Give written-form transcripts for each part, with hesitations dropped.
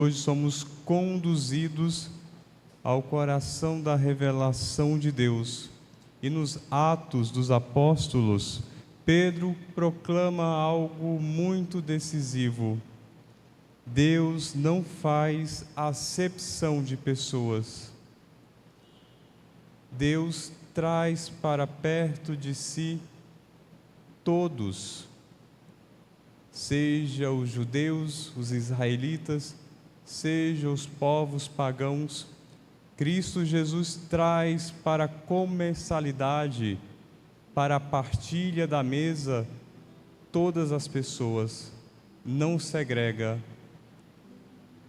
Hoje somos conduzidos ao coração da revelação de Deus. E nos Atos dos Apóstolos, Pedro proclama algo muito decisivo. Deus não faz acepção de pessoas. Deus traz para perto de si todos, seja os judeus, os israelitas, seja os povos pagãos. Cristo Jesus traz para a comensalidade, para a partilha da mesa, todas as pessoas, não segrega.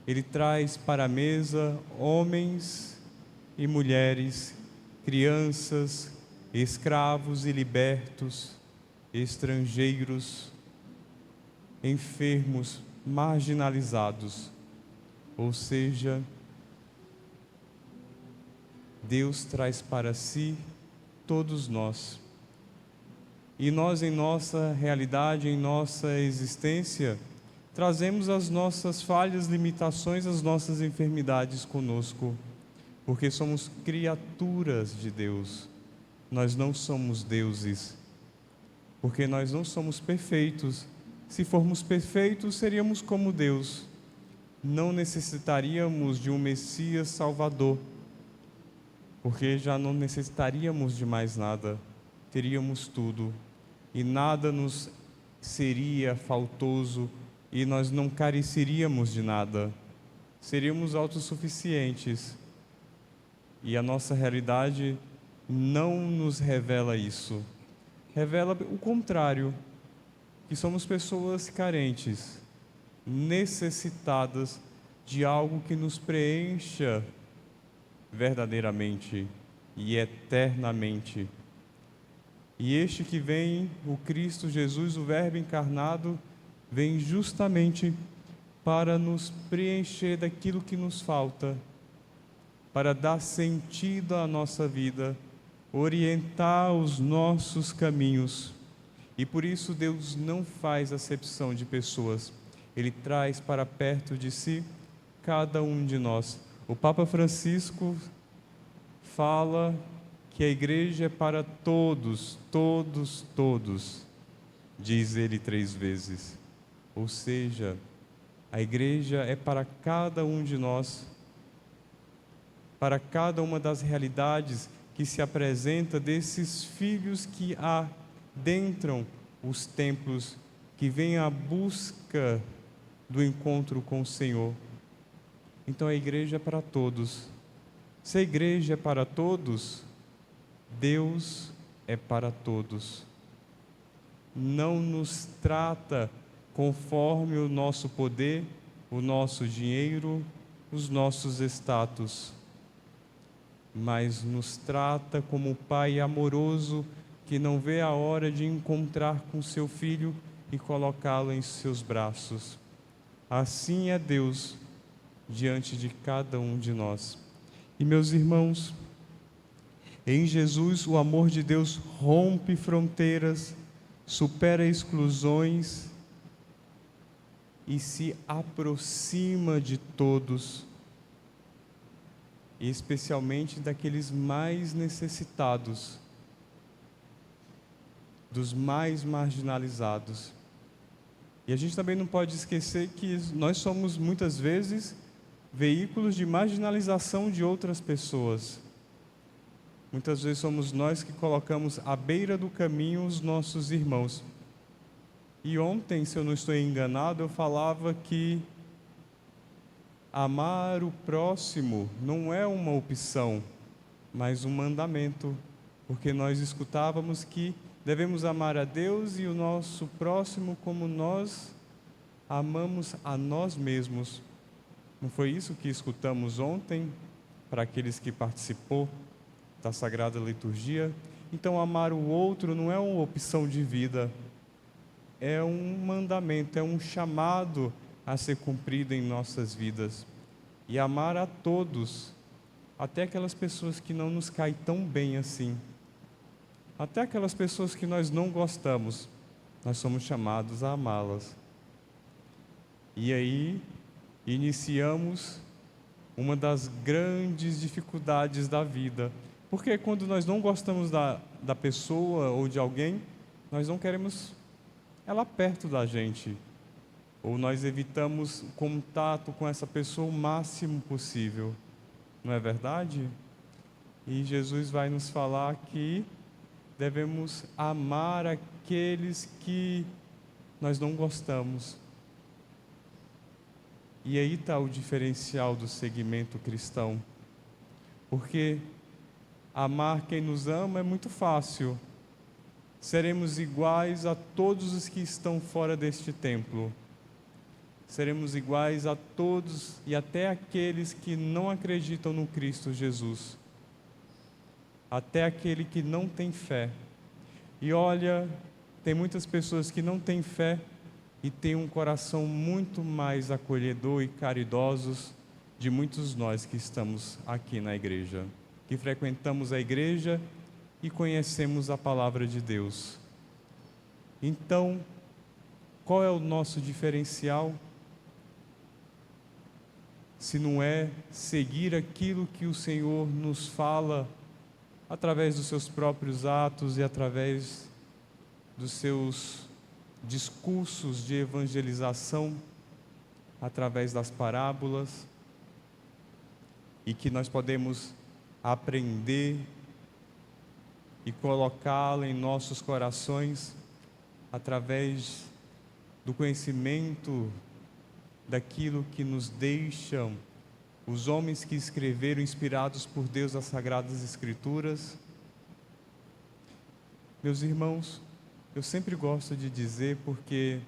Ele traz para a mesa homens e mulheres, crianças, escravos e libertos, estrangeiros, enfermos, marginalizados. Ou seja, Deus traz para si todos nós. E nós, em nossa realidade, em nossa existência, trazemos as nossas falhas, limitações, as nossas enfermidades conosco, porque somos criaturas de Deus. Nós não somos deuses, porque nós não somos perfeitos. Se formos perfeitos, seríamos como Deus. Não necessitaríamos de um Messias Salvador, porque já não necessitaríamos de mais nada, teríamos tudo, e nada nos seria faltoso, e nós não careceríamos de nada, seríamos autossuficientes, e a nossa realidade não nos revela isso, revela o contrário, que somos pessoas carentes, necessitadas de algo que nos preencha verdadeiramente e eternamente. E este que vem, o Cristo Jesus, o Verbo encarnado, vem justamente para nos preencher daquilo que nos falta, para dar sentido à nossa vida, orientar os nossos caminhos. E por isso Deus não faz acepção de pessoas. Ele traz para perto de si cada um de nós. O Papa Francisco fala que a igreja é para todos, todos, todos, diz ele 3 vezes. Ou seja, a igreja é para cada um de nós, para cada uma das realidades que se apresenta desses filhos que adentram os templos, que vêm à busca do encontro com o Senhor. Então a igreja é para todos. Se a igreja é para todos, Deus é para todos. Não nos trata conforme o nosso poder, o nosso dinheiro, os nossos status, mas nos trata como um Pai amoroso que não vê a hora de encontrar com seu filho e colocá-lo em seus braços. Assim é Deus diante de cada um de nós. E meus irmãos, em Jesus o amor de Deus rompe fronteiras, supera exclusões e se aproxima de todos, e especialmente daqueles mais necessitados, dos mais marginalizados. E a gente também não pode esquecer que nós somos muitas vezes veículos de marginalização de outras pessoas. Muitas vezes somos nós que colocamos à beira do caminho os nossos irmãos. E ontem, se eu não estou enganado, eu falava que amar o próximo não é uma opção, mas um mandamento, porque nós escutávamos que devemos amar a Deus e o nosso próximo como nós amamos a nós mesmos. Não foi isso que escutamos ontem para aqueles que participou da Sagrada Liturgia? Então, amar o outro não é uma opção de vida, é um mandamento, é um chamado a ser cumprido em nossas vidas. E amar a todos, até aquelas pessoas que não nos caem tão bem assim, até aquelas pessoas que nós não gostamos, nós somos chamados a amá-las. E aí, iniciamos uma das grandes dificuldades da vida. Porque quando nós não gostamos da pessoa ou de alguém, nós não queremos ela perto da gente. Ou nós evitamos contato com essa pessoa o máximo possível. Não é verdade? E Jesus vai nos falar que devemos amar aqueles que nós não gostamos. E aí está o diferencial do segmento cristão. Porque amar quem nos ama é muito fácil. Seremos iguais a todos os que estão fora deste templo. Seremos iguais a todos e até aqueles que não acreditam no Cristo Jesus. Até aquele que não tem fé. E olha, tem muitas pessoas que não têm fé e têm um coração muito mais acolhedor e caridosos de muitos nós que estamos aqui na igreja, que frequentamos a igreja e conhecemos a palavra de Deus. Então, qual é o nosso diferencial? Se não é seguir aquilo que o Senhor nos fala através dos seus próprios atos e através dos seus discursos de evangelização, através das parábolas, e que nós podemos aprender e colocá-la em nossos corações através do conhecimento daquilo que nos deixam os homens que escreveram, inspirados por Deus, as Sagradas Escrituras. Meus irmãos, eu sempre gosto de dizer, porque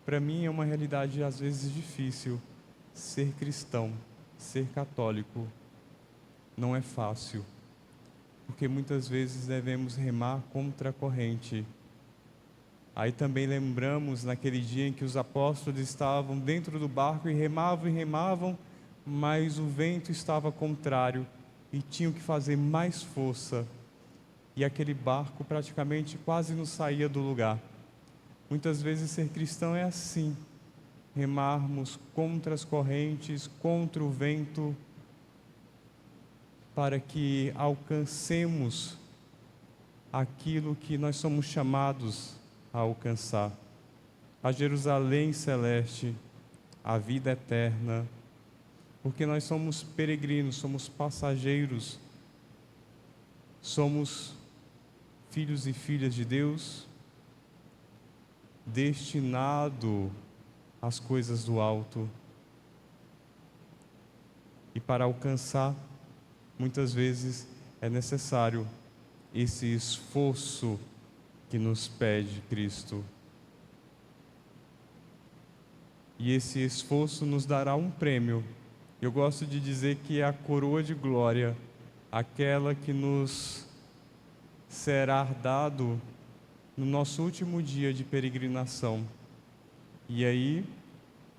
para mim é uma realidade às vezes difícil, ser cristão, ser católico, não é fácil, porque muitas vezes devemos remar contra a corrente. Aí também lembramos naquele dia em que os apóstolos estavam dentro do barco e remavam, mas o vento estava contrário e tinham que fazer mais força. E aquele barco praticamente quase não saía do lugar. Muitas vezes ser cristão é assim, remarmos contra as correntes, contra o vento, para que alcancemos aquilo que nós somos chamados a alcançar: a Jerusalém celeste, a vida eterna, porque nós somos peregrinos, somos passageiros, somos filhos e filhas de Deus, destinado às coisas do alto. E para alcançar, muitas vezes é necessário esse esforço que nos pede Cristo. E esse esforço nos dará um prêmio. Eu gosto de dizer que é a coroa de glória, aquela que nos será dado no nosso último dia de peregrinação. E aí,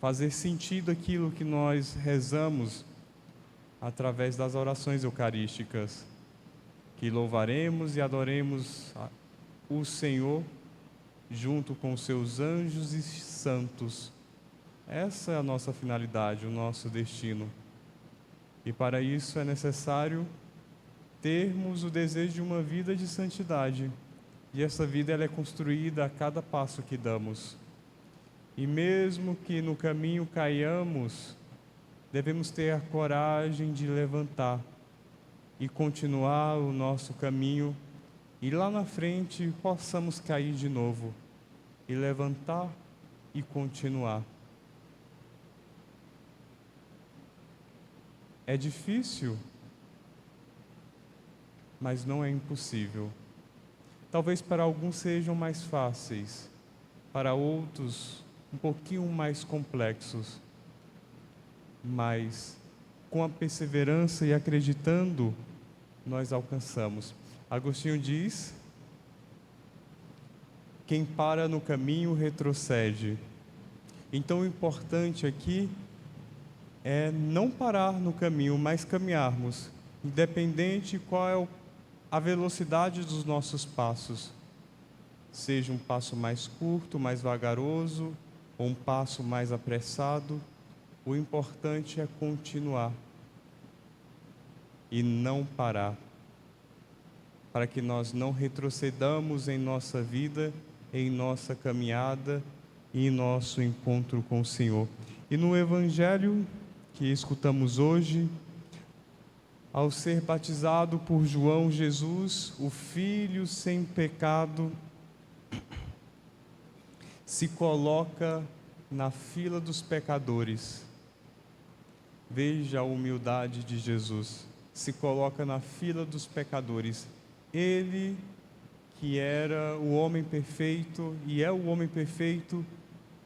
fazer sentido aquilo que nós rezamos através das orações eucarísticas, que louvaremos e adoremos o Senhor junto com os seus anjos e santos. Essa é a nossa finalidade, o nosso destino. E para isso é necessário termos o desejo de uma vida de santidade. E essa vida ela é construída a cada passo que damos. E mesmo que no caminho caiamos, devemos ter a coragem de levantar e continuar o nosso caminho, e lá na frente possamos cair de novo e levantar e continuar. É difícil, mas não é impossível. Talvez para alguns sejam mais fáceis, para outros um pouquinho mais complexos, mas com a perseverança e acreditando, nós alcançamos. Agostinho diz: quem para no caminho retrocede. Então o importante aqui é não parar no caminho, mas caminharmos, independente qual é a velocidade dos nossos passos. Seja um passo mais curto, mais vagaroso, ou um passo mais apressado, O importante é continuar e não parar, para que nós não retrocedamos em nossa vida, em nossa caminhada e em nosso encontro com o Senhor. E no Evangelho que escutamos hoje, ao ser batizado por João, Jesus, o Filho sem pecado, se coloca na fila dos pecadores. Veja a humildade de Jesus. Se coloca na fila dos pecadores. Ele, que era o homem perfeito e é o homem perfeito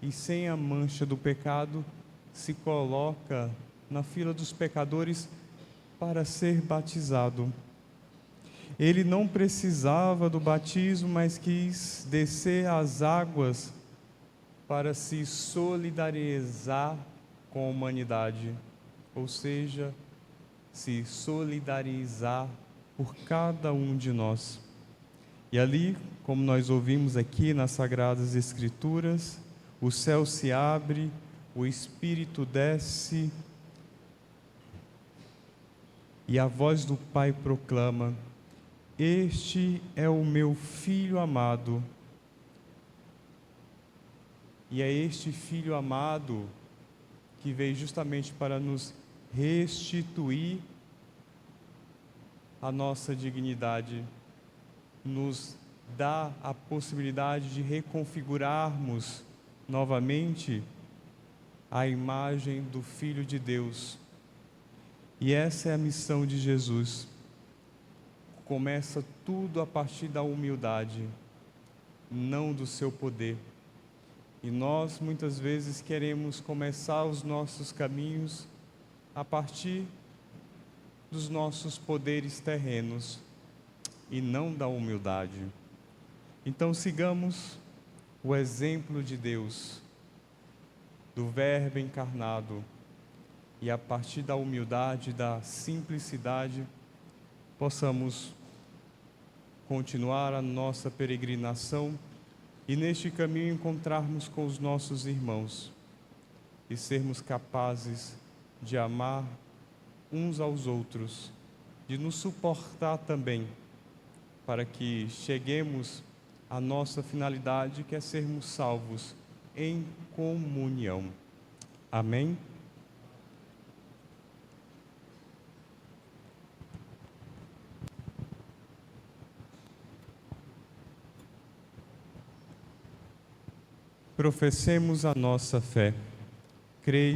e sem a mancha do pecado, se coloca na fila dos pecadores para ser batizado. Ele não precisava do batismo, mas quis descer às águas para se solidarizar com a humanidade, ou seja, se solidarizar por cada um de nós. E ali, como nós ouvimos aqui nas Sagradas Escrituras, o céu se abre, o Espírito desce e a voz do Pai proclama: "Este é o meu Filho amado". E é este Filho amado que veio justamente para nos restituir a nossa dignidade, nos dá a possibilidade de reconfigurarmos novamente a imagem do Filho de Deus. E essa é a missão de Jesus. Começa tudo a partir da humildade, não do seu poder. E nós, muitas vezes, queremos começar os nossos caminhos a partir dos nossos poderes terrenos e não da humildade. Então, sigamos o exemplo de Deus, do Verbo encarnado, e a partir da humildade, da simplicidade, possamos continuar a nossa peregrinação e neste caminho encontrarmos com os nossos irmãos e sermos capazes de amar uns aos outros, de nos suportar também, para que cheguemos à nossa finalidade, que é sermos salvos em comunhão. Amém? Professemos a nossa fé. Creio